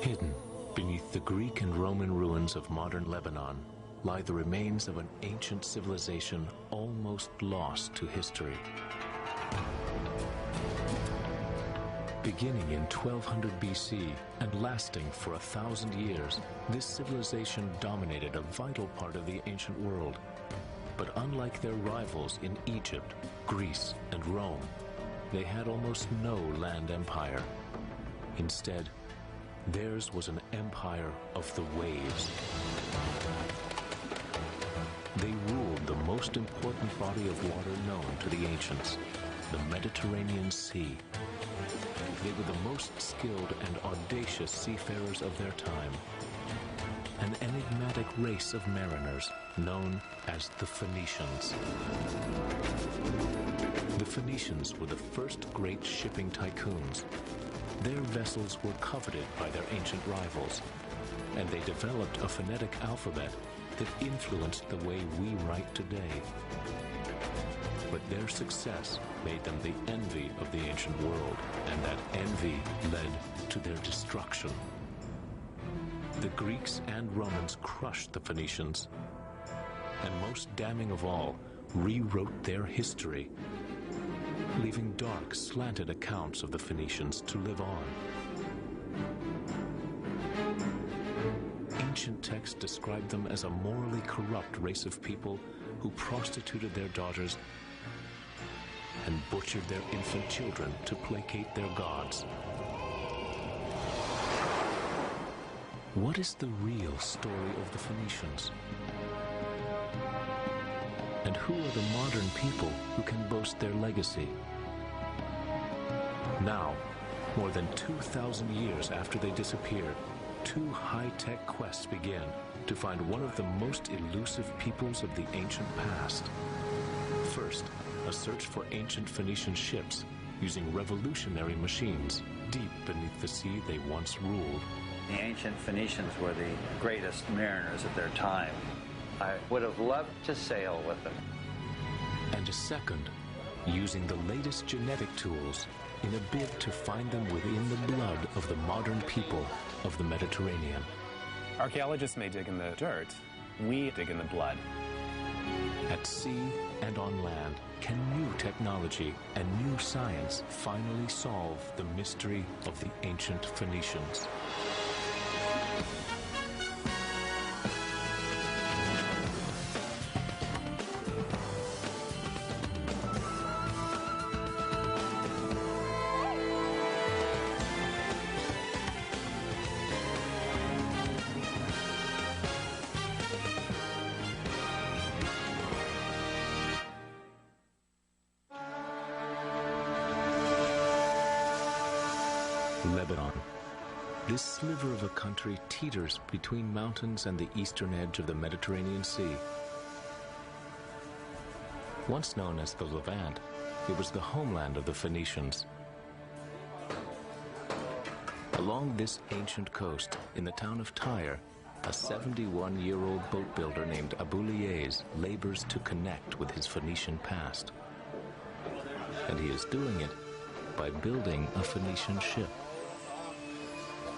Hidden beneath the Greek and Roman ruins of modern Lebanon lie the remains of an ancient civilization almost lost to history. Beginning in 1200 BC and lasting for 1,000 years, this civilization dominated a vital part of the ancient world. But unlike their rivals in Egypt, Greece, and Rome, they had almost no land empire. Instead, theirs was an empire of the waves. They ruled the most important body of water known to the ancients, the Mediterranean Sea. They were the most skilled and audacious seafarers of their time, an enigmatic race of mariners known as the Phoenicians. The Phoenicians were the first great shipping tycoons. Their vessels were coveted by their ancient rivals, and they developed a phonetic alphabet that influenced the way we write today. But their success made them the envy of the ancient world, and that envy led to their destruction. The Greeks and Romans crushed the Phoenicians, and most damning of all, rewrote their history, leaving dark, slanted accounts of the Phoenicians to live on. Ancient texts describe them as a morally corrupt race of people who prostituted their daughters and butchered their infant children to placate their gods. What is the real story of the Phoenicians? And who are the modern people who can boast their legacy? Now, more than 2,000 years after they disappeared, two high-tech quests begin to find one of the most elusive peoples of the ancient past. First, a search for ancient Phoenician ships using revolutionary machines deep beneath the sea they once ruled. The ancient Phoenicians were the greatest mariners of their time. I would have loved to sail with them. And a second, using the latest genetic tools in a bid to find them within the blood of the modern people of the Mediterranean. Archaeologists may dig in the dirt. We dig in the blood. At sea and on land, can new technology and new science finally solve the mystery of the ancient Phoenicians? Lebanon. This sliver of a country teeters between mountains and the eastern edge of the Mediterranean Sea. Once known as the Levant, it was the homeland of the Phoenicians. Along this ancient coast, in the town of Tyre, a 71-year-old boat builder named Abu Liez labors to connect with his Phoenician past. And he is doing it by building a Phoenician ship.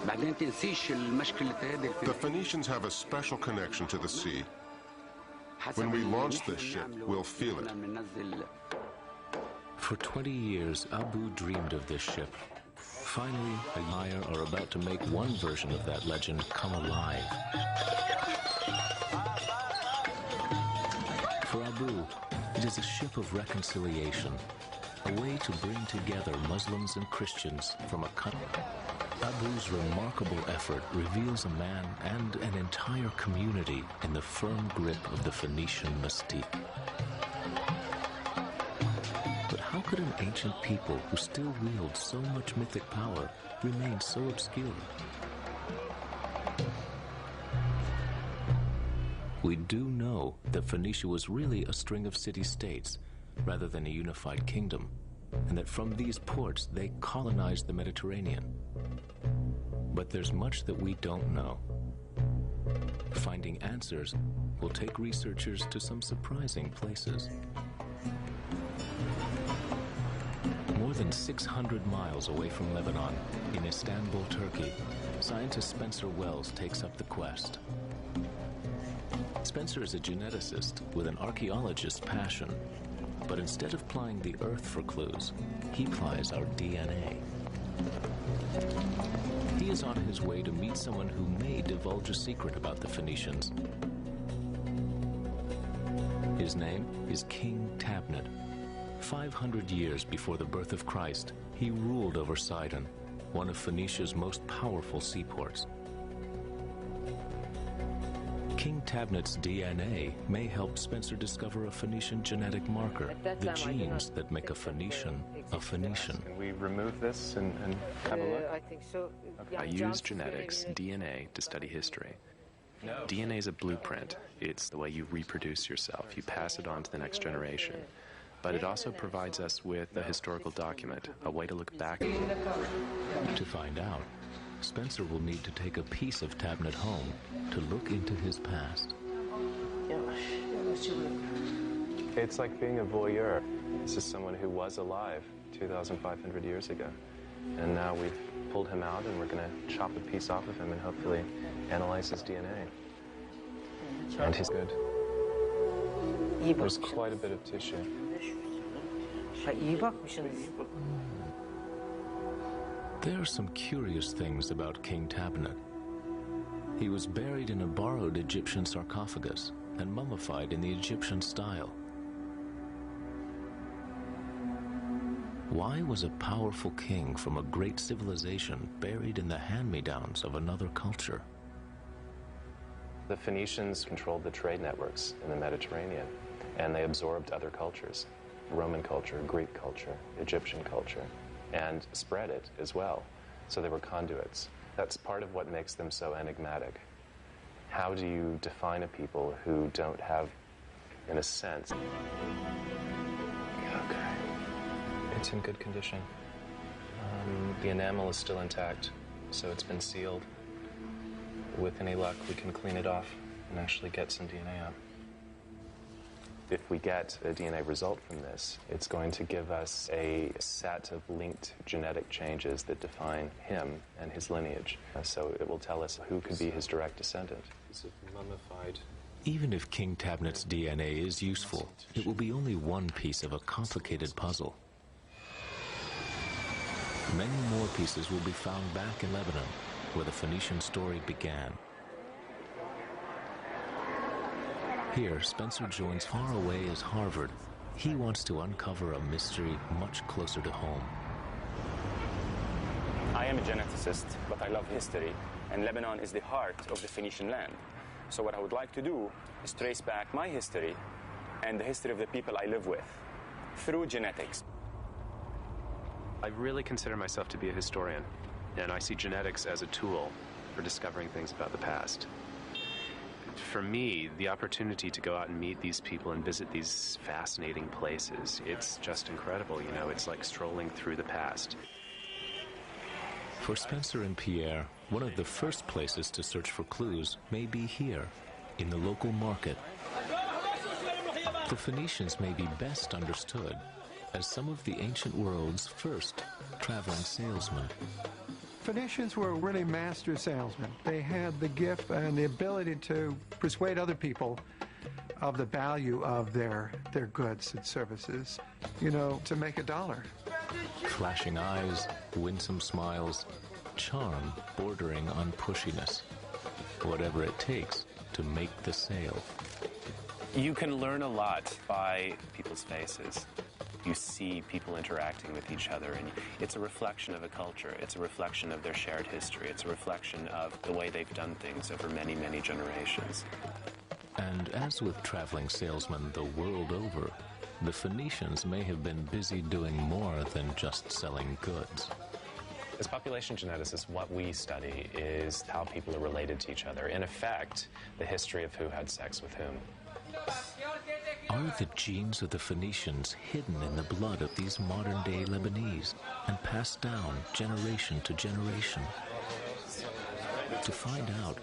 The Phoenicians have a special connection to the sea. When we launch this ship, we'll feel it. For 20 years, Abu dreamed of this ship. Finally, Maya are about to make one version of that legend come alive. For Abu, it is a ship of reconciliation, a way to bring together Muslims and Christians from a country. Abu's remarkable effort reveals a man and an entire community in the firm grip of the Phoenician mystique. But how could an ancient people who still wield so much mythic power remain so obscure? We do know that Phoenicia was really a string of city-states rather than a unified kingdom, and that from these ports they colonized the Mediterranean. But there's much that we don't know. Finding answers will take researchers to some surprising places. More than 600 miles away from Lebanon, in Istanbul, Turkey, scientist Spencer Wells takes up the quest. Spencer is a geneticist with an archaeologist's passion, but instead of plying the earth for clues, he plies our DNA. He is on his way to meet someone who may divulge a secret about the Phoenicians. His name is King Tabnet. 500 years before the birth of Christ, he ruled over Sidon, one of Phoenicia's most powerful seaports. King Tabnet's DNA may help Spencer discover a Phoenician genetic marker, the genes that make a Phoenician a Phoenician. Can we remove this and have a look? I think so. Okay. I use genetics, DNA, to study history. DNA is a blueprint. It's the way you reproduce yourself. You pass it on to the next generation. But it also provides us with a historical document, a way to look back. To find out, Spencer will need to take a piece of Tabnet home to look into his past. It's like being a voyeur. This is someone who was alive 2,500 years ago. And now we've pulled him out and we're going to chop a piece off of him and hopefully analyze his DNA. And he's good. There's quite a bit of tissue. There are some curious things about King Tabnet. He was buried in a borrowed Egyptian sarcophagus and mummified in the Egyptian style. Why was a powerful king from a great civilization buried in the hand-me-downs of another culture? The Phoenicians controlled the trade networks in the Mediterranean, and they absorbed other cultures, Roman culture, Greek culture, Egyptian culture, and spread it as well. So they were conduits. That's part of what makes them so enigmatic. How do you define a people who don't have, in a sense... Okay. It's in good condition. The enamel is still intact, so it's been sealed. With any luck, we can clean it off and actually get some DNA out. If we get a DNA result from this, it's going to give us a set of linked genetic changes that define him and his lineage. So it will tell us who could be his direct descendant. Is it mummified? Even if King Tabnet's DNA is useful, it will be only one piece of a complicated puzzle. Many more pieces will be found back in Lebanon, where the Phoenician story began. Here, Spencer joins far away as Harvard. He wants to uncover a mystery much closer to home. I am a geneticist, but I love history, and Lebanon is the heart of the Phoenician land. So what I would like to do is trace back my history and the history of the people I live with through genetics. I really consider myself to be a historian, and I see genetics as a tool for discovering things about the past. For me, the opportunity to go out and meet these people and visit these fascinating places, it's just incredible, you know, it's like strolling through the past. For Spencer and Pierre, one of the first places to search for clues may be here, in the local market. The Phoenicians may be best understood as some of the ancient world's first traveling salesmen. Phoenicians were really master salesmen. They had the gift and the ability to persuade other people of the value of their goods and services, you know, to make a dollar. Flashing eyes, winsome smiles, charm bordering on pushiness. Whatever it takes to make the sale. You can learn a lot by people's faces. You see people interacting with each other, and it's a reflection of a culture. It's a reflection of their shared history. It's a reflection of the way they've done things over many, many generations. And as with traveling salesmen the world over, the Phoenicians may have been busy doing more than just selling goods. As population geneticists, what we study is how people are related to each other. In effect, the history of who had sex with whom. Are the genes of the Phoenicians hidden in the blood of these modern-day Lebanese and passed down generation to generation? To find out,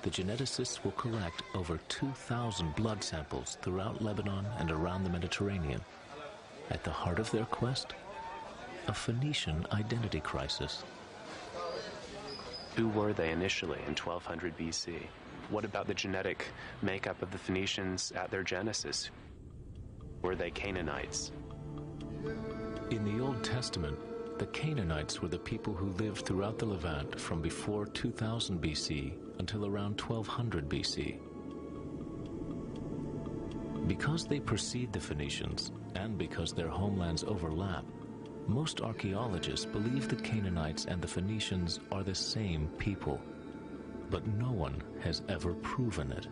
the geneticists will collect over 2,000 blood samples throughout Lebanon and around the Mediterranean. At the heart of their quest, a Phoenician identity crisis. Who were they initially in 1200 BC? What about the genetic makeup of the Phoenicians at their genesis? Were they Canaanites? In the Old Testament, the Canaanites were the people who lived throughout the Levant from before 2000 BC until around 1200 BC. Because they precede the Phoenicians, and because their homelands overlap, most archaeologists believe the Canaanites and the Phoenicians are the same people, but no one has ever proven it.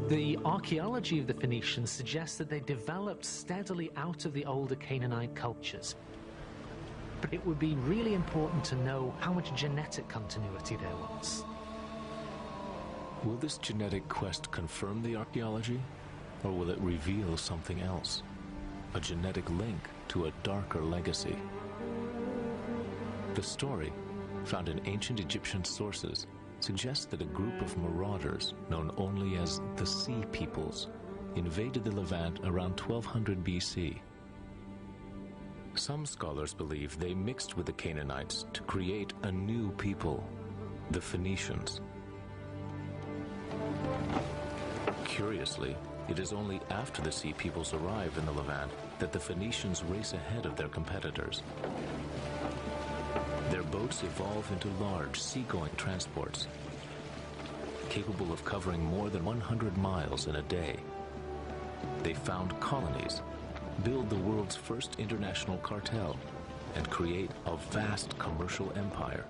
The archaeology of the Phoenicians suggests that they developed steadily out of the older Canaanite cultures. But it would be really important to know how much genetic continuity there was. Will this genetic quest confirm the archaeology, or will it reveal something else? A genetic link to a darker legacy? The story, found in ancient Egyptian sources, suggests that a group of marauders, known only as the Sea Peoples, invaded the Levant around 1200 BC. Some scholars believe they mixed with the Canaanites to create a new people, the Phoenicians. Curiously, it is only after the Sea Peoples arrive in the Levant that the Phoenicians race ahead of their competitors. Their boats evolve into large seagoing transports, capable of covering more than 100 miles in a day. They found colonies, build the world's first international cartel, and create a vast commercial empire.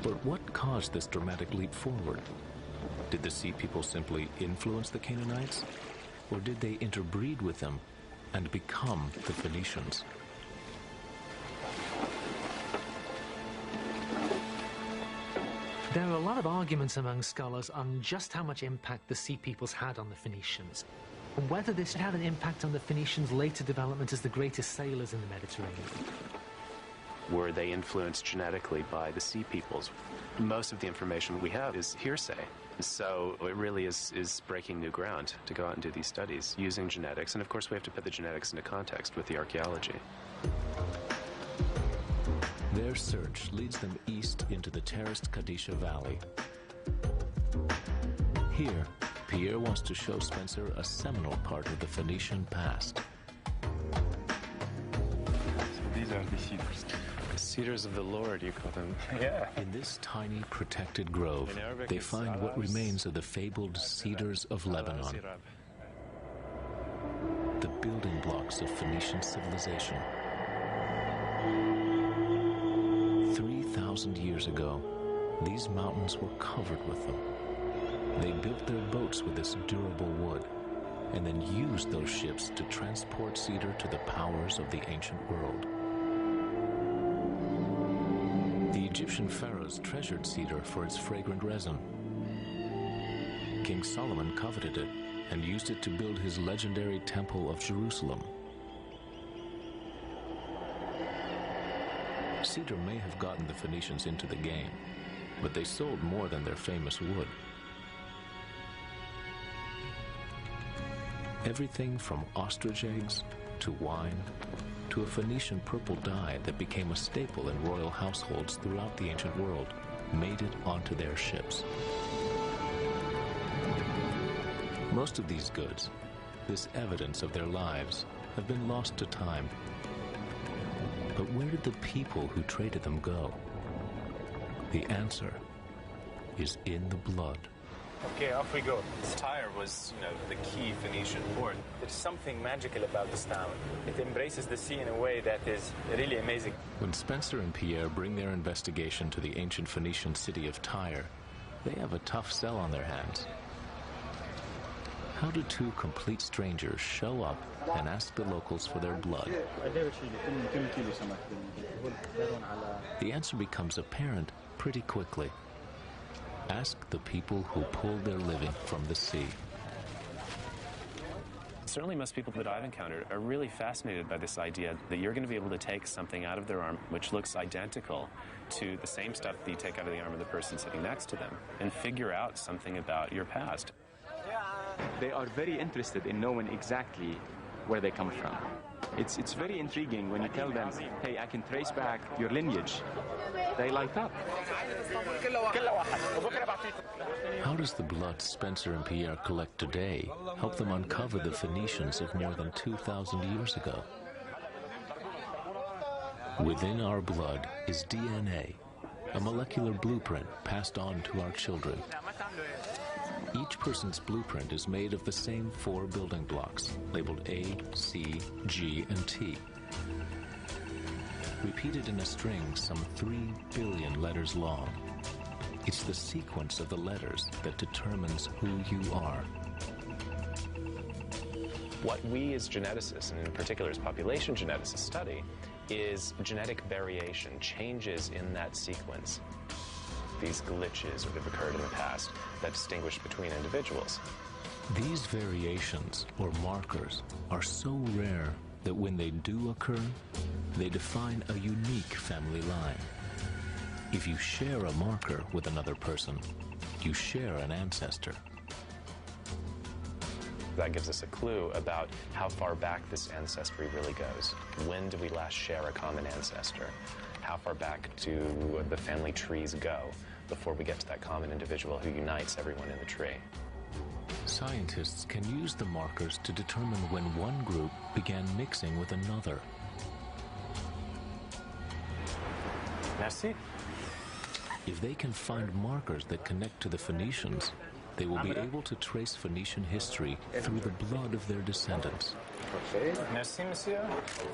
But what caused this dramatic leap forward? Did the Sea People simply influence the Canaanites, or did they interbreed with them and become the Phoenicians? There are a lot of arguments among scholars on just how much impact the Sea Peoples had on the Phoenicians, and whether this had an impact on the Phoenicians' later development as the greatest sailors in the Mediterranean. Were they influenced genetically by the Sea Peoples? Most of the information we have is hearsay. So it really is breaking new ground to go out and do these studies using genetics. And of course, we have to put the genetics into context with the archaeology. Their search leads them east into the terraced Kadisha Valley. Here, Pierre wants to show Spencer a seminal part of the Phoenician past. These are the cedars. Cedars of the Lord, you call them. Yeah. In this tiny protected grove, they find what remains of the fabled cedars of Lebanon, the building blocks of Phoenician civilization. 3,000 years ago, these mountains were covered with them. They built their boats with this durable wood, and then used those ships to transport cedar to the powers of the ancient world. The Egyptian pharaohs treasured cedar for its fragrant resin. King Solomon coveted it and used it to build his legendary Temple of Jerusalem. Cedar may have gotten the Phoenicians into the game, but they sold more than their famous wood. Everything from ostrich eggs to wine to a Phoenician purple dye that became a staple in royal households throughout the ancient world made it onto their ships. Most of these goods, this evidence of their lives, have been lost to time. But where did the people who traded them go? The answer is in the blood. Okay, off we go. Tyre was, the key Phoenician port. There's something magical about this town. It embraces the sea in a way that is really amazing. When Spencer and Pierre bring their investigation to the ancient Phoenician city of Tyre, they have a tough sell on their hands. How do two complete strangers show up and ask the locals for their blood? The answer becomes apparent pretty quickly. Ask the people who pulled their living from the sea. Certainly most people that I've encountered are really fascinated by this idea that you're going to be able to take something out of their arm which looks identical to the same stuff that you take out of the arm of the person sitting next to them and figure out something about your past. They are very interested in knowing exactly where they come from. It's very intriguing when you tell them, hey, I can trace back your lineage. They light up. How does the blood Spencer and Pierre collect today help them uncover the Phoenicians of more than 2,000 years ago? Within our blood is DNA, a molecular blueprint passed on to our children. Each person's blueprint is made of the same 4 building blocks, labeled A, C, G, and T. Repeated in a string some 3 billion letters long. It's the sequence of the letters that determines who you are. What we as geneticists, and in particular as population geneticists, study is genetic variation, changes in that sequence. These glitches that have occurred in the past that distinguish between individuals. These variations, or markers, are so rare that when they do occur, they define a unique family line. If you share a marker with another person, you share an ancestor. That gives us a clue about how far back this ancestry really goes. When do we last share a common ancestor? How far back do the family trees go before we get to that common individual who unites everyone in the tree? Scientists can use the markers to determine when one group began mixing with another. Merci. If they can find markers that connect to the Phoenicians, they will be able to trace Phoenician history through the blood of their descendants. Merci, monsieur.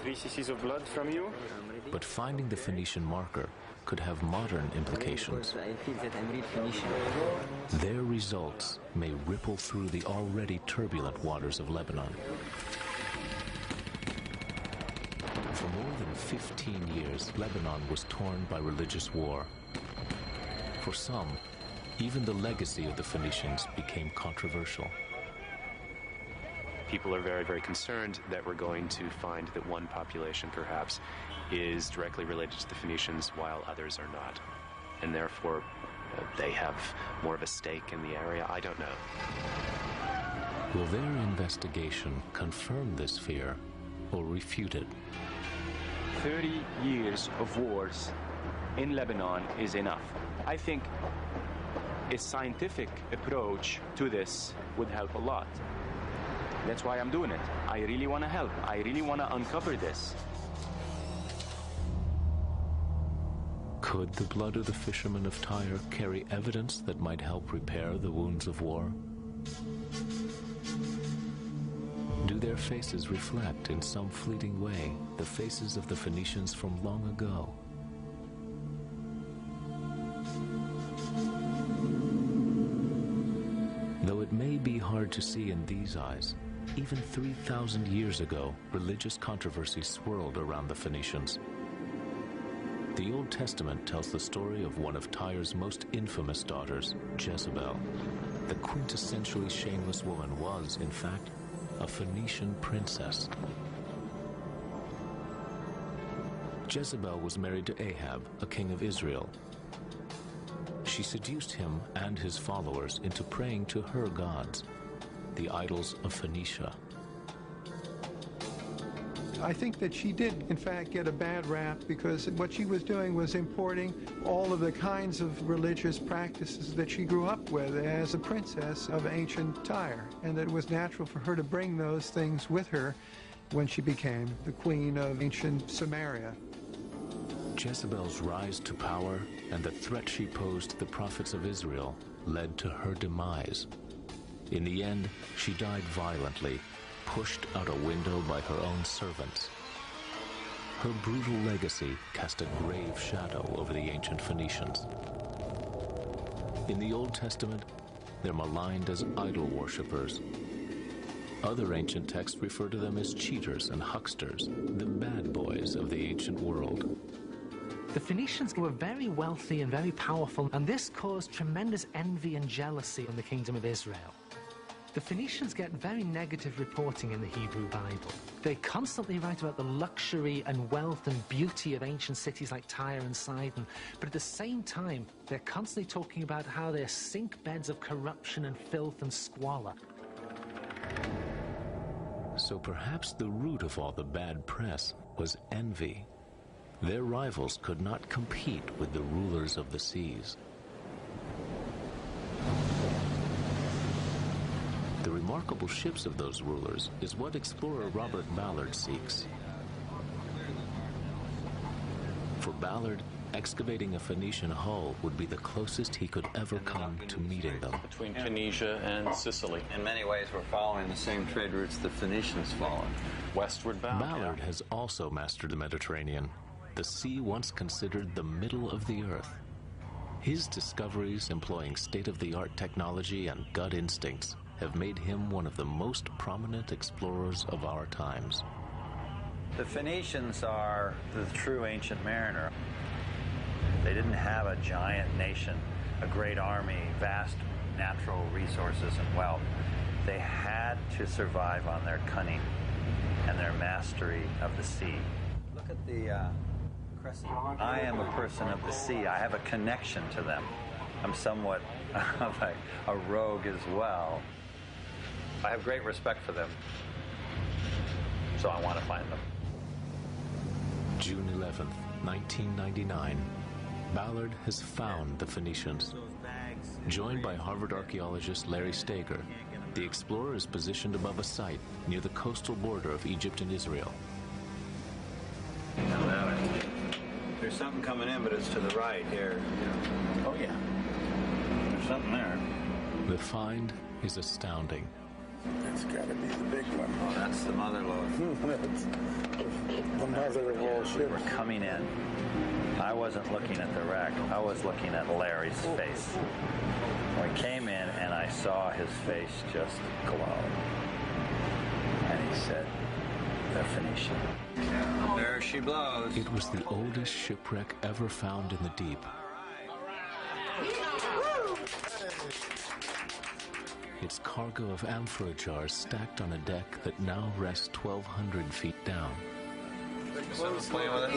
3 cc's of blood from you. But finding the Phoenician marker could have modern implications. Their results may ripple through the already turbulent waters of Lebanon. For more than 15 years, Lebanon was torn by religious war. For some, even the legacy of the Phoenicians became controversial. People are very, very concerned that we're going to find that one population perhaps is directly related to the Phoenicians while others are not. And therefore, they have more of a stake in the area. I don't know. Will their investigation confirm this fear or refute it? 30 years of wars in Lebanon is enough. I think a scientific approach to this would help a lot. That's why I'm doing it. I really want to help. I really want to uncover this. Could the blood of the fishermen of Tyre carry evidence that might help repair the wounds of war? Do their faces reflect in some fleeting way the faces of the Phoenicians from long ago? Though it may be hard to see in these eyes, even 3,000 years ago, religious controversy swirled around the Phoenicians. The Old Testament tells the story of one of Tyre's most infamous daughters, Jezebel. The quintessentially shameless woman was, in fact, a Phoenician princess. Jezebel was married to Ahab, a king of Israel. She seduced him and his followers into praying to her gods, the idols of Phoenicia. I think that she did, in fact, get a bad rap because what she was doing was importing all of the kinds of religious practices that she grew up with as a princess of ancient Tyre, and that it was natural for her to bring those things with her when she became the queen of ancient Samaria. Jezebel's rise to power and the threat she posed to the prophets of Israel led to her demise. In the end, she died violently, pushed out a window by her own servants. Her brutal legacy cast a grave shadow over the ancient Phoenicians. In the Old Testament, they're maligned as idol worshippers. Other ancient texts refer to them as cheaters and hucksters, the bad boys of the ancient world. The Phoenicians were very wealthy and very powerful, and this caused tremendous envy and jealousy in the kingdom of Israel. The Phoenicians get very negative reporting in the Hebrew Bible. They constantly write about the luxury and wealth and beauty of ancient cities like Tyre and Sidon, but at the same time, they're constantly talking about how they're sink beds of corruption and filth and squalor. So perhaps the root of all the bad press was envy. Their rivals could not compete with the rulers of the seas. The remarkable ships of those rulers is what explorer Robert Ballard seeks. For Ballard, excavating a Phoenician hull would be the closest he could ever come to meeting them. Between Tunisia and Sicily. In many ways, we're following the same trade routes the Phoenicians followed. Westward bound. Ballard has also mastered the Mediterranean, the sea once considered the middle of the earth. His discoveries employing state-of-the-art technology and gut instincts have made him one of the most prominent explorers of our times. The Phoenicians are the true ancient mariner. They didn't have a giant nation, a great army, vast natural resources and wealth. They had to survive on their cunning and their mastery of the sea. Look at the crescent. I am a person of the sea. I have a connection to them. I'm somewhat of a rogue as well. I have great respect for them, so I want to find them. June 11th, 1999. Ballard has found the Phoenicians. Joined by Harvard archaeologist Larry Steger, the explorer is positioned above a site near the coastal border of Egypt and Israel. There's something coming in, but it's to the right here. Oh, yeah. There's something there. The find is astounding. That's got to be the big one. Oh, that's the mother lode. The mother of all ships. We're coming in. I wasn't looking at the wreck. I was looking at Larry's face. We came in, and I saw his face just glow. And he said, "The Phoenician." There she blows. It was the oldest shipwreck ever found in the deep. Its cargo of amphora jars stacked on a deck that now rests 1,200 feet down.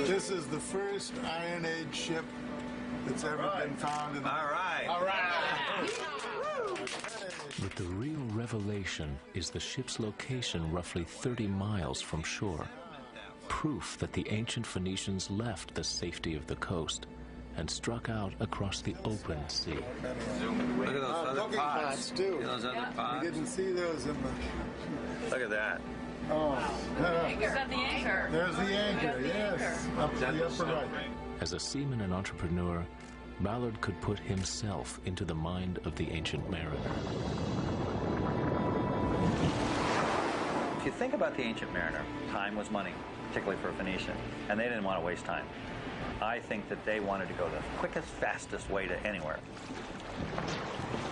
This is the first Iron Age ship that's ever been found in the... All right. All right. But the real revelation is the ship's location roughly 30 miles from shore. Proof that the ancient Phoenicians left the safety of the coast and struck out across the open sea. Look at those other pots. Too. See those other pots? We didn't see those in the... Look at that. Oh, Is that the anchor? there's the anchor, yes. Up to the upper right. As a seaman and entrepreneur, Ballard could put himself into the mind of the ancient mariner. If you think about the ancient mariner, time was money, particularly for a Phoenician, and they didn't want to waste time. I think that they wanted to go the quickest, fastest way to anywhere.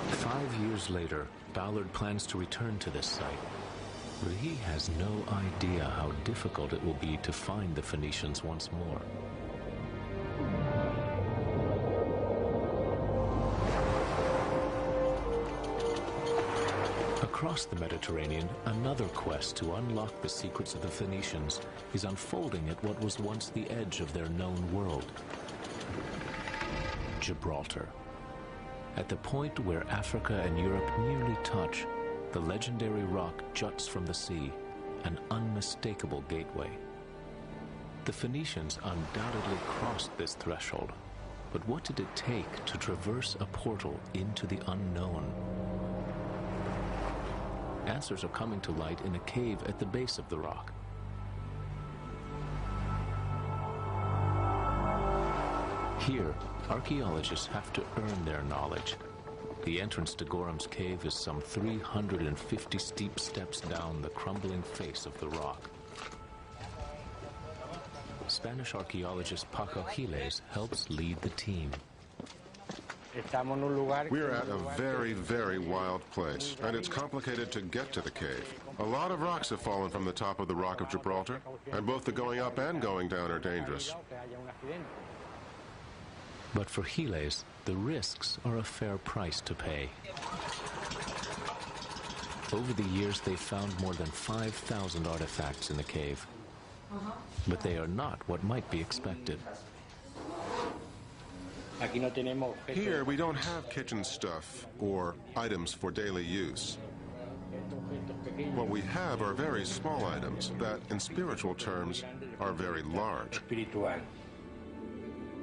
5 years later, Ballard plans to return to this site, but he has no idea how difficult it will be to find the Phoenicians once more. Across the Mediterranean, another quest to unlock the secrets of the Phoenicians is unfolding at what was once the edge of their known world. Gibraltar. At the point where Africa and Europe nearly touch, the legendary rock juts from the sea, an unmistakable gateway. The Phoenicians undoubtedly crossed this threshold, but what did it take to traverse a portal into the unknown? Answers are coming to light in a cave at the base of the rock. Here, archaeologists have to earn their knowledge. The entrance to Gorham's cave is some 350 steep steps down the crumbling face of the rock. Spanish archaeologist Paco Giles helps lead the team. We're at a very, very wild place, and it's complicated to get to the cave. A lot of rocks have fallen from the top of the Rock of Gibraltar, and both the going up and going down are dangerous. But for Giles, the risks are a fair price to pay. Over the years, they've found more than 5,000 artifacts in the cave. But they are not what might be expected. Here, we don't have kitchen stuff or items for daily use. What we have are very small items that, in spiritual terms, are very large.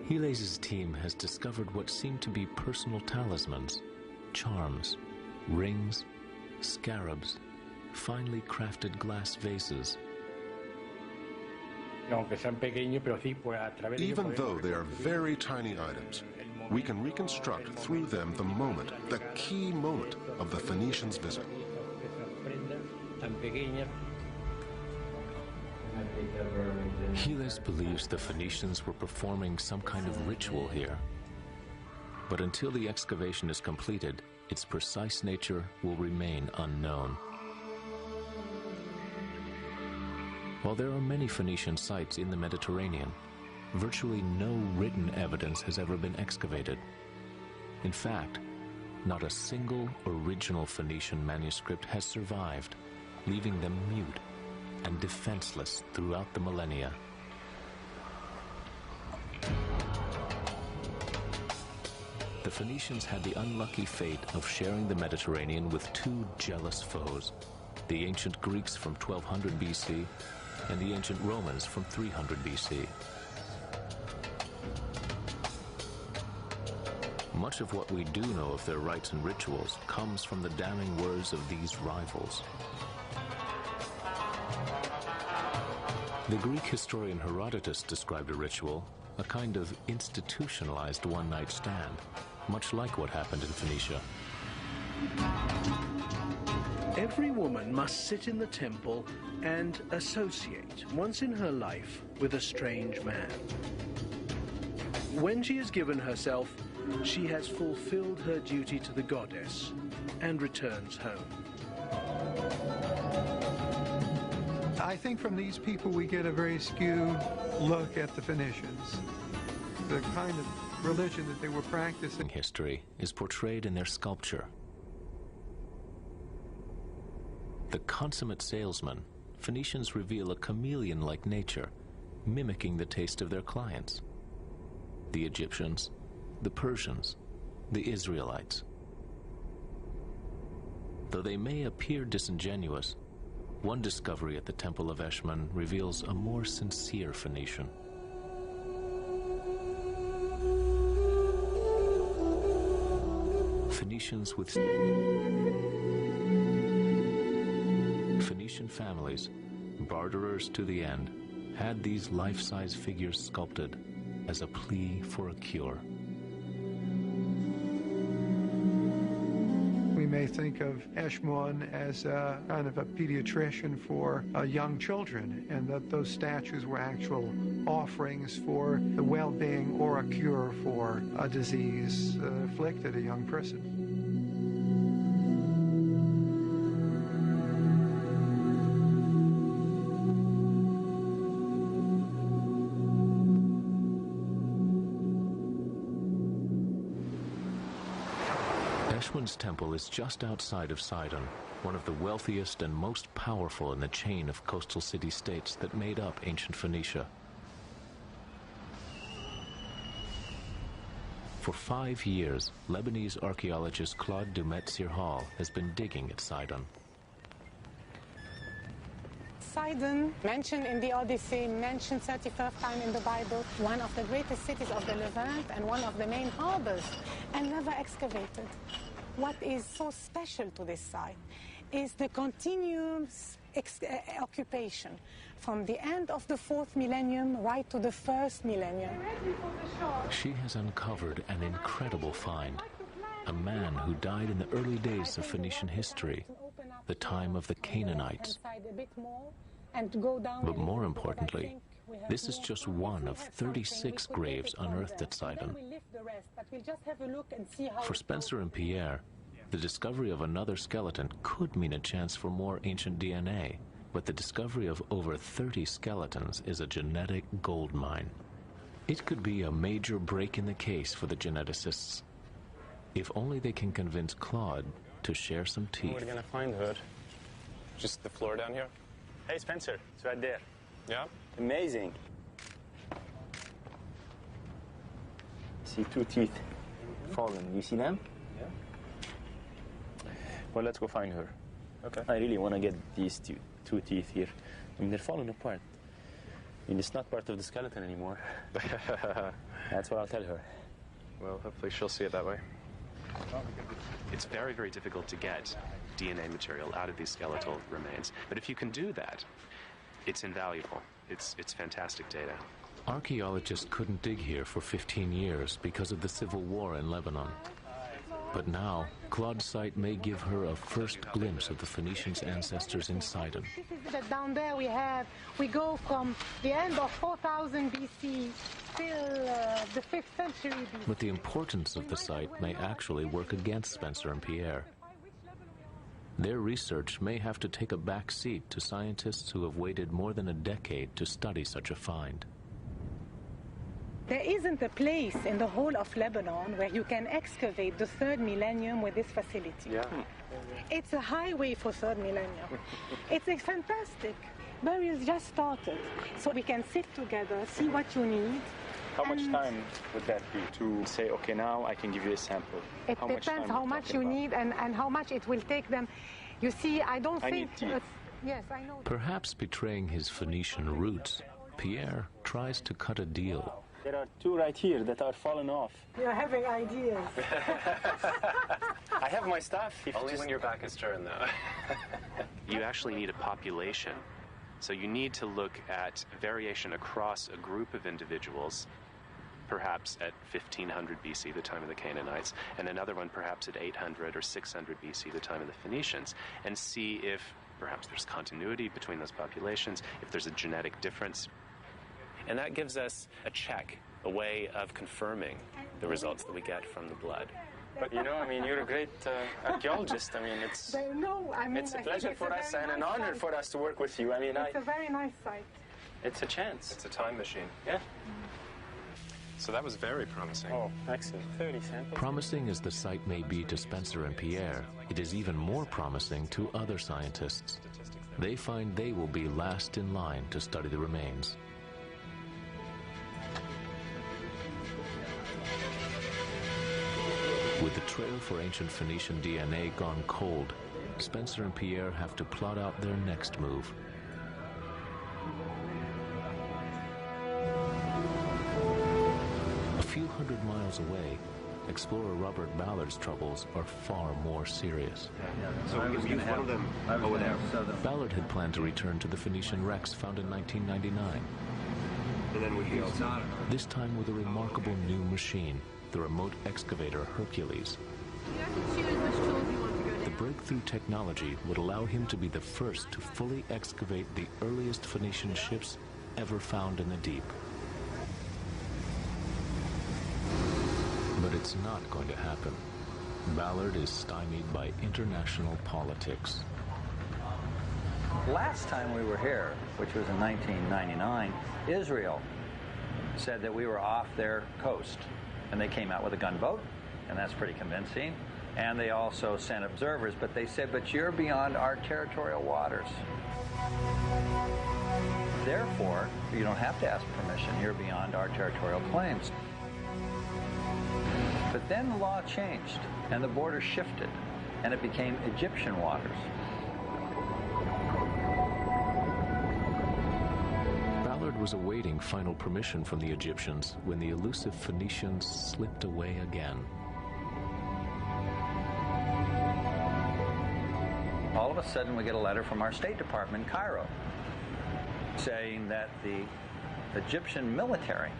Giles' team has discovered what seem to be personal talismans, charms, rings, scarabs, finely crafted glass vases. Even though they are very tiny items, we can reconstruct through them the moment, the key moment of the Phoenicians' visit. Giles believes the Phoenicians were performing some kind of ritual here. But until the excavation is completed, its precise nature will remain unknown. While there are many Phoenician sites in the Mediterranean, virtually no written evidence has ever been excavated. In fact, not a single original Phoenician manuscript has survived, leaving them mute and defenseless throughout the millennia. The Phoenicians had the unlucky fate of sharing the Mediterranean with two jealous foes, the ancient Greeks from 1200 BC and the ancient Romans from 300 BC. Much of what we do know of their rites and rituals comes from the damning words of these rivals. The Greek historian Herodotus described a ritual, a kind of institutionalized one-night stand, much like what happened in Phoenicia. Every woman must sit in the temple and associate once in her life with a strange man. When she has given herself, she has fulfilled her duty to the goddess and returns home. I think from these people we get a very skewed look at the Phoenicians. The kind of religion that they were practicing. History is portrayed in their sculpture. The consummate salesman, Phoenicians reveal a chameleon-like nature, mimicking the taste of their clients. The Egyptians, the Persians, the Israelites. Though they may appear disingenuous, one discovery at the Temple of Eshmun reveals a more sincere Phoenician. Phoenicians with Phoenician families, barterers to the end, had these life-size figures sculpted as a plea for a cure. We may think of Eshmun as a kind of a pediatrician for young children, and that those statues were actual offerings for the well-being or a cure for a disease afflicted a young person. Eshmun's temple is just outside of Sidon, one of the wealthiest and most powerful in the chain of coastal city-states that made up ancient Phoenicia. For 5 years, Lebanese archaeologist Claude Dumet-Sirhal has been digging at Sidon. Sidon, mentioned in the Odyssey, mentioned 31st time in the Bible, one of the greatest cities of the Levant and one of the main harbors, and never excavated. What is so special to this site is the continuous occupation from the end of the 4th millennium right to the 1st millennium. She has uncovered an incredible find, a man who died in the early days of Phoenician history, the time of the Canaanites. But more importantly, this is just one of 36 graves unearthed at Sidon. For Spencer and Pierre, the discovery of another skeleton could mean a chance for more ancient DNA, but the discovery of over 30 skeletons is a genetic goldmine. It could be a major break in the case for the geneticists, if only they can convince Claude to share some teeth. We're gonna find her. Just the floor down here? Hey, Spencer, it's right there. Yeah? Amazing. See 2 teeth fallen. You see them? Yeah. Well, let's go find her. Okay. I really want to get these two teeth here. I mean, they're falling apart. I mean, it's not part of the skeleton anymore. That's what I'll tell her. Well, hopefully she'll see it that way. It's very, very difficult to get DNA material out of these skeletal remains. But if you can do that, it's invaluable. It's fantastic data. Archaeologists couldn't dig here for 15 years because of the civil war in Lebanon. But now, Claude's site may give her a first glimpse of the Phoenicians' ancestors in Sidon. Down there we go from the end of 4000 BC till the 5th century BC. But the importance of the site may actually work against Spencer and Pierre. Their research may have to take a back seat to scientists who have waited more than a decade to study such a find. There isn't a place in the whole of Lebanon where you can excavate the 3rd millennium with this facility. Yeah. It's a highway for 3rd millennium. It's fantastic. Burials just started, so we can sit together, see what you need. How much time would that be to say, okay, now I can give you a sample? It depends how much you need and how much it will take them. You see, I don't think... Yes, I know. Perhaps betraying his Phoenician roots, Pierre tries to cut a deal. There are two right here that are falling off. You're having ideas. I have my stuff. Only when your back is turned, though. You actually need a population. So you need to look at variation across a group of individuals, perhaps at 1500 BC, the time of the Canaanites, and another one perhaps at 800 or 600 BC, the time of the Phoenicians, and see if perhaps there's continuity between those populations, if there's a genetic difference. And that gives us a check, a way of confirming the results that we get from the blood. But you know, I mean, you're a great archaeologist. I mean, it's a pleasure for us and an honor for us to work with you. I mean, it's a very nice site. It's a chance. It's a time machine. Yeah. So that was very promising. Oh, excellent. 30 samples. Promising as the site may be to Spencer and Pierre, it is even more promising to other scientists. They find they will be last in line to study the remains. With the trail for ancient Phoenician DNA gone cold, Spencer and Pierre have to plot out their next move. A few hundred miles away, explorer Robert Ballard's troubles are far more serious. So we can use one of them over there. Ballard had planned to return to the Phoenician wrecks found in 1999. And then we go. This time with a remarkable new machine, the remote excavator Hercules. The breakthrough technology would allow him to be the first to fully excavate the earliest Phoenician ships ever found in the deep. But it's not going to happen. Ballard is stymied by international politics. Last time we were here, which was in 1999, Israel said that we were off their coast. And they came out with a gunboat, and that's pretty convincing. And they also sent observers, but they said, but you're beyond our territorial waters. Therefore, you don't have to ask permission. You're beyond our territorial claims. But then the law changed, and the border shifted, and it became Egyptian waters. Ballard was awaiting final permission from the Egyptians when the elusive Phoenicians slipped away again. All of a sudden, we get a letter from our State Department in Cairo saying that the Egyptian military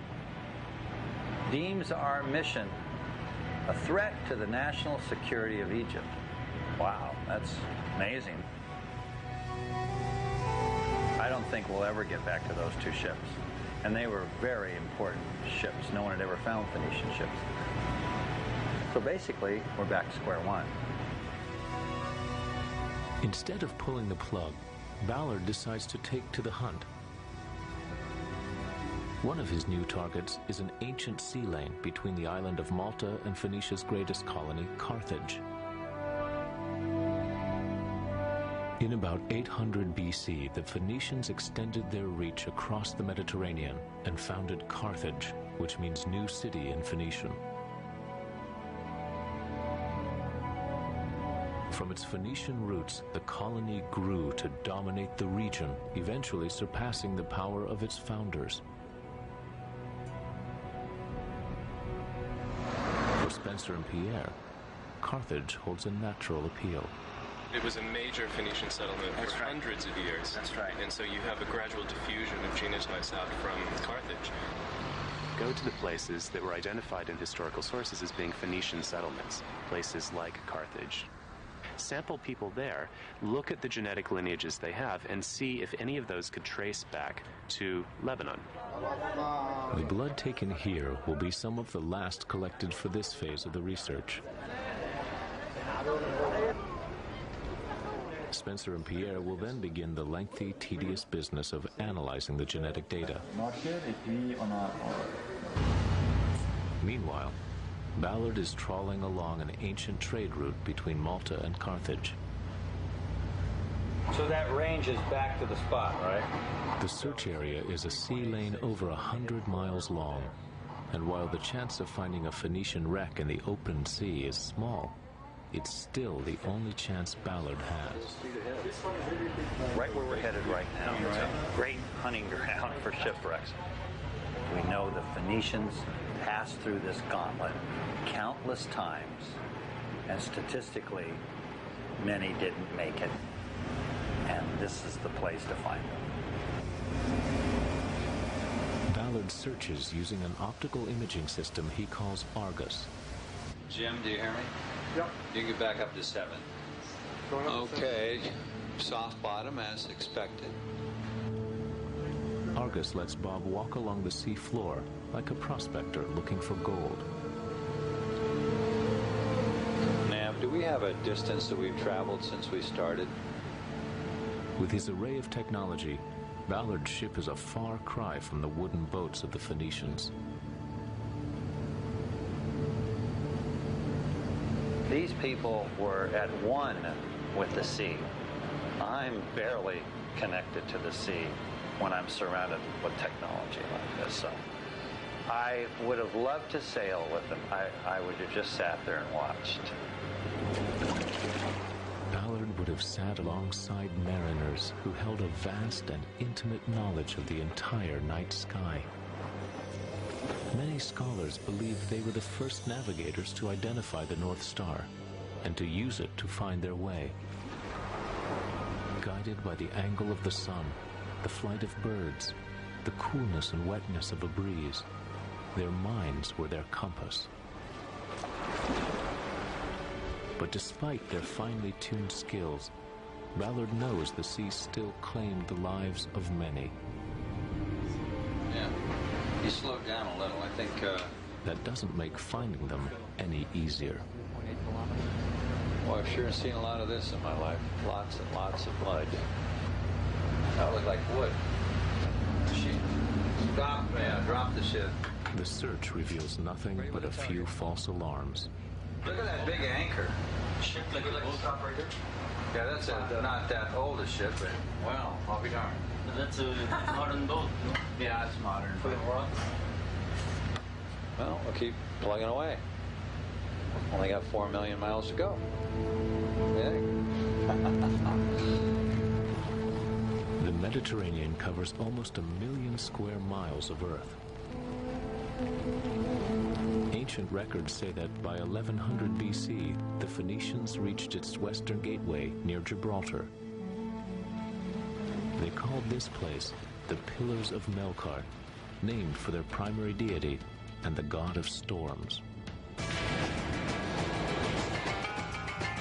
deems our mission a threat to the national security of Egypt. Wow, that's amazing. I don't think we'll ever get back to those two ships. And they were very important ships. No one had ever found Phoenician ships. So basically, we're back to square one. Instead of pulling the plug, Ballard decides to take to the hunt. One of his new targets is an ancient sea lane between the island of Malta and Phoenicia's greatest colony, Carthage. In about 800 BC, the Phoenicians extended their reach across the Mediterranean and founded Carthage, which means new city in Phoenician. From its Phoenician roots, the colony grew to dominate the region, eventually surpassing the power of its founders. For Spencer and Pierre, Carthage holds a natural appeal. It was a major Phoenician settlement for hundreds of years. That's right. And so you have a gradual diffusion of genotypes out from Carthage. Go to the places that were identified in historical sources as being Phoenician settlements, places like Carthage. Sample people there, look at the genetic lineages they have, and see if any of those could trace back to Lebanon. The blood taken here will be some of the last collected for this phase of the research. Spencer and Pierre will then begin the lengthy, tedious business of analyzing the genetic data. Meanwhile, Ballard is trawling along an ancient trade route between Malta and Carthage. So that range is back to the spot, right? The search area is a sea lane over 100 miles long, and while the chance of finding a Phoenician wreck in the open sea is small, it's still the only chance Ballard has. Right where we're headed right now. Right. Great hunting ground for shipwrecks. We know the Phoenicians passed through this gauntlet countless times, and statistically, many didn't make it. And this is the place to find them. Ballard searches using an optical imaging system he calls Argus. Jim, do you hear me? Yep. You can back up to 7. Okay. Soft bottom as expected. Argus lets Bob walk along the sea floor like a prospector looking for gold. Nav, do we have a distance that we've traveled since we started? With his array of technology, Ballard's ship is a far cry from the wooden boats of the Phoenicians. These people were at one with the sea. I'm barely connected to the sea when I'm surrounded with technology like this. So I would have loved to sail with them. I would have just sat there and watched. Ballard would have sat alongside mariners who held a vast and intimate knowledge of the entire night sky. Many scholars believe they were the first navigators to identify the North Star and to use it to find their way. Guided by the angle of the sun, the flight of birds, the coolness and wetness of a breeze, their minds were their compass. But despite their finely tuned skills, Ballard knows the sea still claimed the lives of many. Yeah, he slowed down a little, I think. That doesn't make finding them any easier. Well, I've sure seen a lot of this in my life. Lots and lots of mud. That looked like wood. Stop, man. Drop the ship. The search reveals nothing but a few false alarms. Look at that big anchor. Ship like a stop right there. Yeah, that's not that old a ship, but well, I'll be darned. That's a modern boat, no? Yeah, it's modern. Well, we'll keep plugging away. Only got 4 million miles to go. Yeah. The Mediterranean covers almost 1 million square miles of Earth. Ancient records say that by 1100 BC, the Phoenicians reached its western gateway near Gibraltar. They called this place the Pillars of Melkart, named for their primary deity and the god of storms.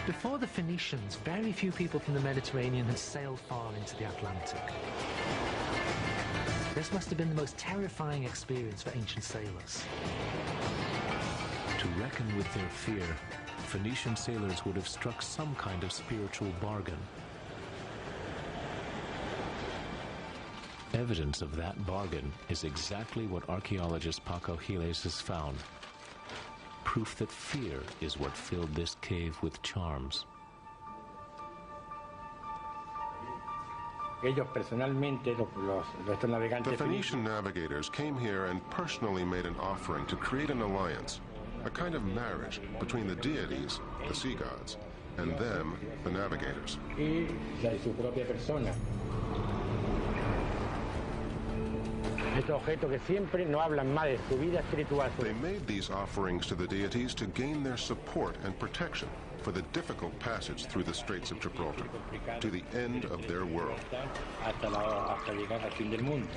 Before the Phoenicians, very few people from the Mediterranean had sailed far into the Atlantic. This must have been the most terrifying experience for ancient sailors. To reckon with their fear, Phoenician sailors would have struck some kind of spiritual bargain. Evidence of that bargain is exactly what archaeologist Paco Giles has found. Proof that fear is what filled this cave with charms. The Phoenician navigators came here and personally made an offering to create an alliance, a kind of marriage between the deities, the sea gods, and them, the navigators. Y la de su propia persona. Estos objetos que siempre no hablan más de su vida espiritual. They made these offerings to the deities to gain their support and protection for the difficult passage through the Straits of Gibraltar to the end of their world. Hasta llegar al fin del mundo.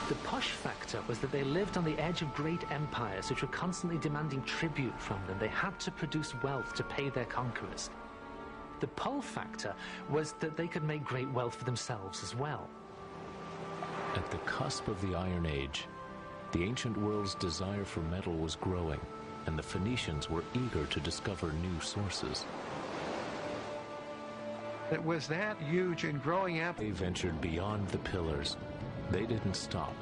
The push factor was that they lived on the edge of great empires which were constantly demanding tribute from them. They had to produce wealth to pay their conquerors. The pull factor was that they could make great wealth for themselves as well. At the cusp of the Iron Age, the ancient world's desire for metal was growing, and the Phoenicians were eager to discover new sources. It was that huge and growing up. They ventured beyond the pillars. They didn't stop.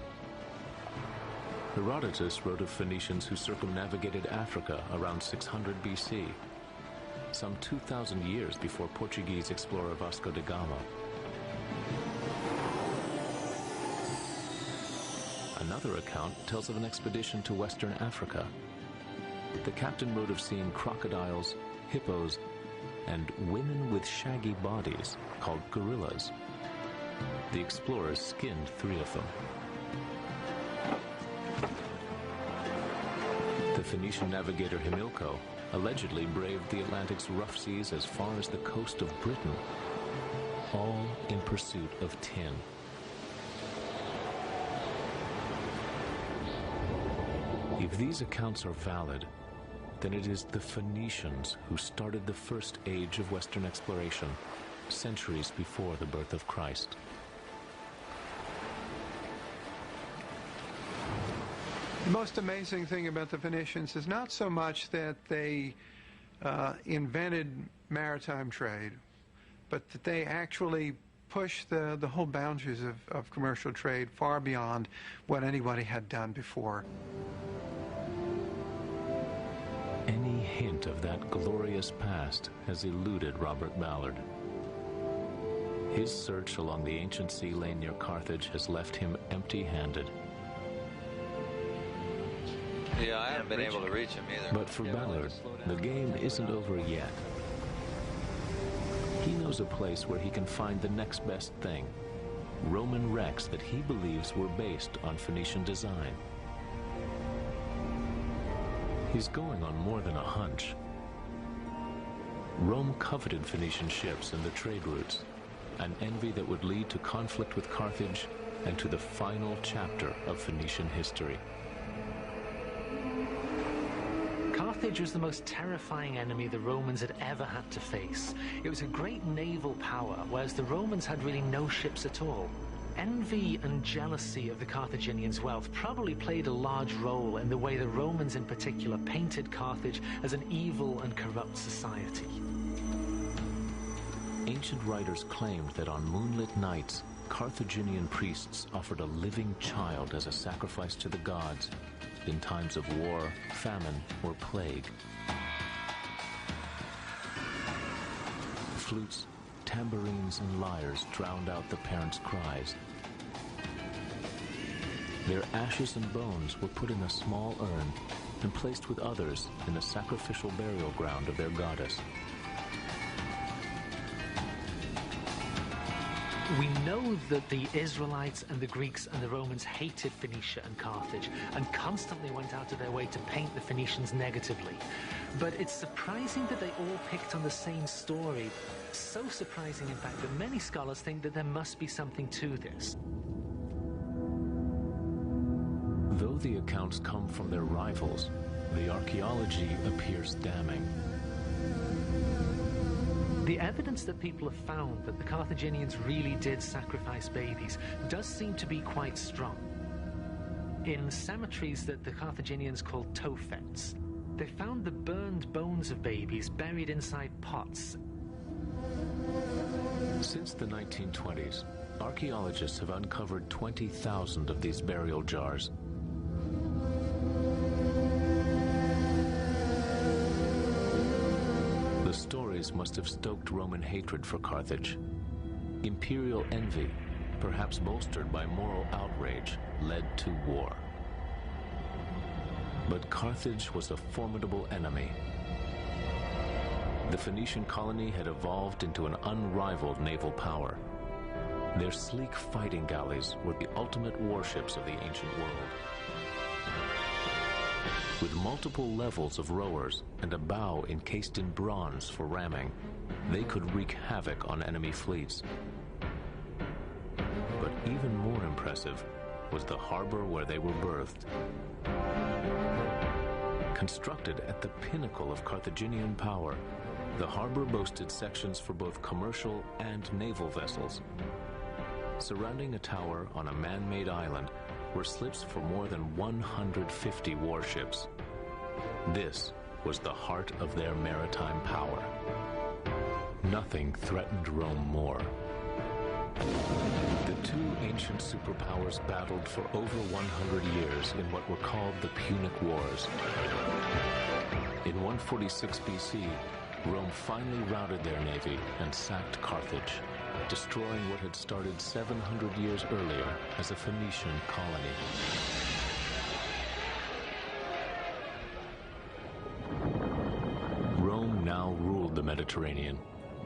Herodotus wrote of Phoenicians who circumnavigated Africa around 600 BC, some 2,000 years before Portuguese explorer Vasco da Gama. Another account tells of an expedition to Western Africa. The captain wrote of seeing crocodiles, hippos, and women with shaggy bodies called gorillas. The explorers skinned 3 of them. The Phoenician navigator Himilco allegedly braved the Atlantic's rough seas as far as the coast of Britain, all in pursuit of tin. If these accounts are valid, then it is the Phoenicians who started the first age of Western exploration, centuries before the birth of Christ. The most amazing thing about the Phoenicians is not so much that they invented maritime trade, but that they actually pushed the whole boundaries of commercial trade far beyond what anybody had done before. Any hint of that glorious past has eluded Robert Ballard. His search along the ancient sea lane near Carthage has left him empty-handed. Yeah, I haven't been able to reach him either. But for Ballard, the game isn't over yet. He knows a place where he can find the next best thing, Roman wrecks that he believes were based on Phoenician design. He's going on more than a hunch. Rome coveted Phoenician ships and the trade routes, an envy that would lead to conflict with Carthage and to the final chapter of Phoenician history. Carthage was the most terrifying enemy the Romans had ever had to face. It was a great naval power, whereas the Romans had really no ships at all. Envy and jealousy of the Carthaginians' wealth probably played a large role in the way the Romans in particular painted Carthage as an evil and corrupt society. Ancient writers claimed that on moonlit nights, Carthaginian priests offered a living child as a sacrifice to the gods in times of war, famine, or plague. Flutes, tambourines, and lyres drowned out the parents' cries. Their ashes and bones were put in a small urn and placed with others in the sacrificial burial ground of their goddess. We know that the Israelites and the Greeks and the Romans hated Phoenicia and Carthage and constantly went out of their way to paint the Phoenicians negatively. But it's surprising that they all picked on the same story. So surprising, in fact, that many scholars think that there must be something to this. Though the accounts come from their rivals, the archaeology appears damning. The evidence that people have found that the Carthaginians really did sacrifice babies does seem to be quite strong. In cemeteries that the Carthaginians called tophets, they found the burned bones of babies buried inside pots. Since the 1920s, archaeologists have uncovered 20,000 of these burial jars. The stories must have stoked Roman hatred for Carthage. Imperial envy, perhaps bolstered by moral outrage, led to war. But Carthage was a formidable enemy. The Phoenician colony had evolved into an unrivaled naval power. Their sleek fighting galleys were the ultimate warships of the ancient world. With multiple levels of rowers and a bow encased in bronze for ramming, they could wreak havoc on enemy fleets. But even more impressive was the harbor where they were birthed. Constructed at the pinnacle of Carthaginian power, the harbor boasted sections for both commercial and naval vessels. Surrounding a tower on a man-made island were slips for more than 150 warships. This was the heart of their maritime power. Nothing threatened Rome more. The two ancient superpowers battled for over 100 years in what were called the Punic Wars. In 146 BC, Rome finally routed their navy and sacked Carthage, destroying what had started 700 years earlier as a Phoenician colony. Rome now ruled the Mediterranean,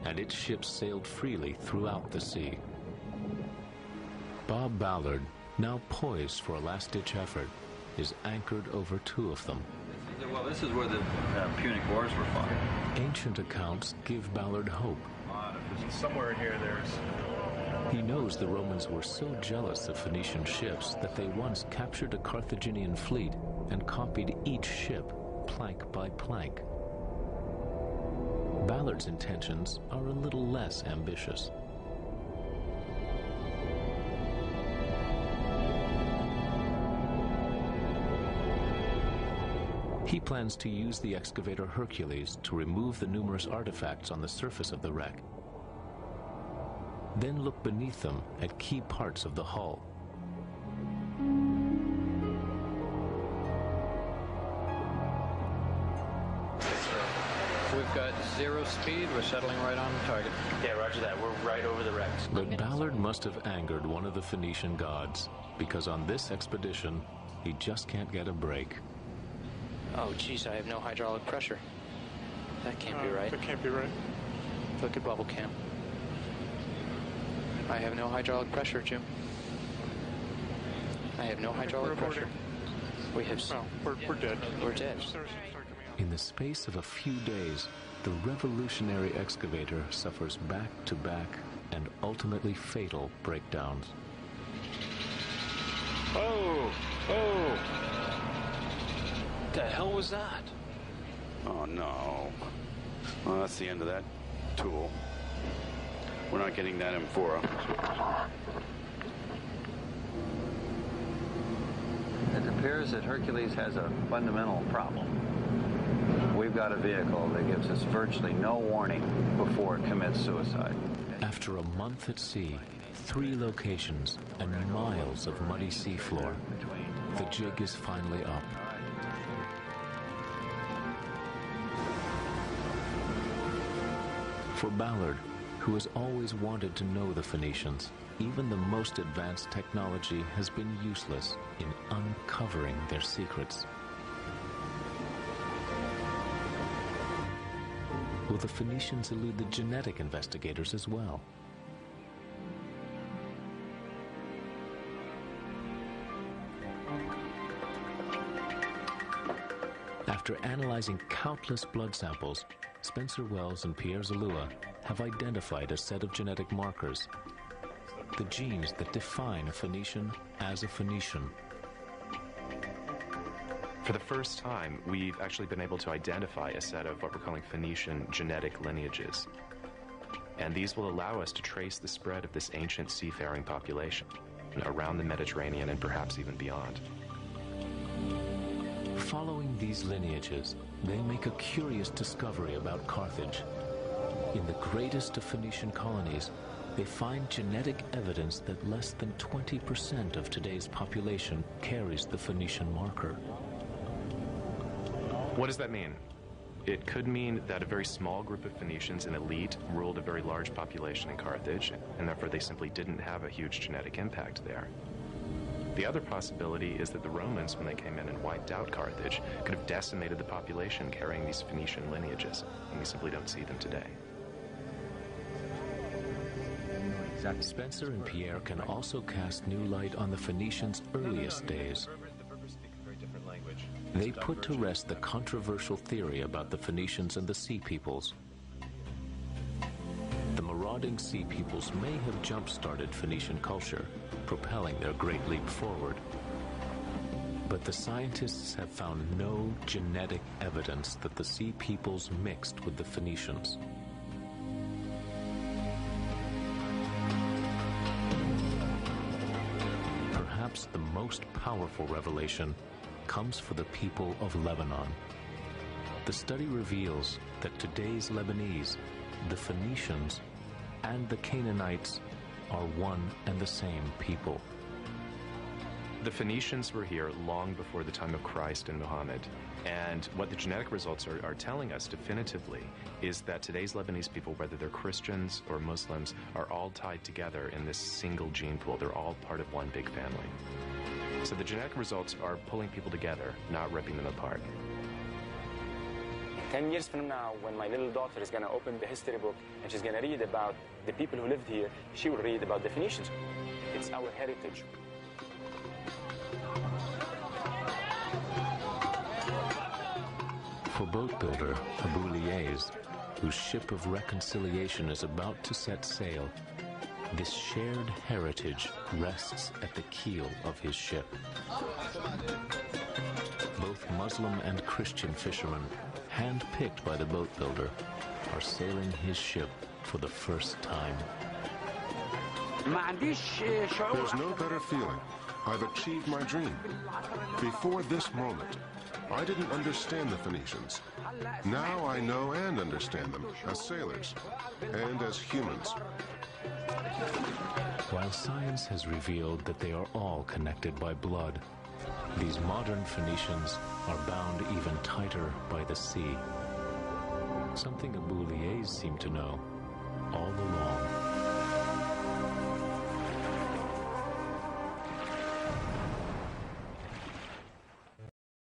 and its ships sailed freely throughout the sea. Bob Ballard, now poised for a last-ditch effort, is anchored over two of them. Well, this is where the Punic Wars were fought. Ancient accounts give Ballard hope. Somewhere in here there's... He knows the Romans were so jealous of Phoenician ships that they once captured a Carthaginian fleet and copied each ship plank by plank. Ballard's intentions are a little less ambitious. He plans to use the excavator Hercules to remove the numerous artifacts on the surface of the wreck. Then look beneath them at key parts of the hull. We've got 0 speed. We're settling right on target. Yeah, roger that. We're right over the wrecks. But Ballard must have angered one of the Phoenician gods, because on this expedition, he just can't get a break. Oh, geez, I have no hydraulic pressure. That can't be right. That can't be right. Look at bubble cam. I have no hydraulic pressure, Jim. I have no hydraulic pressure. We have... Oh, we're dead. We're dead. In the space of a few days, the revolutionary excavator suffers back-to-back and ultimately fatal breakdowns. Oh! Oh! What the hell was that? Oh, no. Well, that's the end of that tool. We're not getting that amphora. It appears that Hercules has a fundamental problem. We've got a vehicle that gives us virtually no warning before it commits suicide. After a month at sea, 3 locations, and miles of muddy seafloor, the jig is finally up. For Ballard, who has always wanted to know the Phoenicians, even the most advanced technology has been useless in uncovering their secrets. Will the Phoenicians elude the genetic investigators as well? After analyzing countless blood samples, Spencer Wells and Pierre Zalua have identified a set of genetic markers, the genes that define a Phoenician as a Phoenician. For the first time, we've actually been able to identify a set of what we're calling Phoenician genetic lineages. And these will allow us to trace the spread of this ancient seafaring population around the Mediterranean and perhaps even beyond. Following these lineages, they make a curious discovery about Carthage. In the greatest of Phoenician colonies, they find genetic evidence that less than 20% of today's population carries the Phoenician marker. What does that mean? It could mean that a very small group of Phoenicians, an elite, ruled a very large population in Carthage, and therefore they simply didn't have a huge genetic impact there. The other possibility is that the Romans, when they came in and wiped out Carthage, could have decimated the population carrying these Phoenician lineages, and we simply don't see them today. Spencer and Pierre can also cast new light on the Phoenicians' earliest days. They put to rest the controversial theory about the Phoenicians and the Sea Peoples. The marauding Sea Peoples may have jump-started Phoenician culture, propelling their great leap forward. But the scientists have found no genetic evidence that the Sea Peoples mixed with the Phoenicians. Perhaps the most powerful revelation comes for the people of Lebanon. The study reveals that today's Lebanese, the Phoenicians, and the Canaanites are one and the same people. The Phoenicians were here long before the time of Christ and Muhammad. And what the genetic results are telling us definitively is that today's Lebanese people, whether they're Christians or Muslims, are all tied together in this single gene pool. They're all part of one big family. So the genetic results are pulling people together, not ripping them apart. 10 years from now, when my little daughter is going to open the history book and she's going to read about the people who lived here, she will read about the Phoenicians. It's our heritage. For boat builder Abu Liez, whose ship of reconciliation is about to set sail, this shared heritage rests at the keel of his ship. Both Muslim and Christian fishermen, hand-picked by the boat builder, are sailing his ship for the first time. There's no better feeling. I've achieved my dream. Before this moment, I didn't understand the Phoenicians. Now I know and understand them as sailors and as humans. While science has revealed that they are all connected by blood, these modern Phoenicians are bound even tighter by the sea. Something Abu Liez seemed to know all along.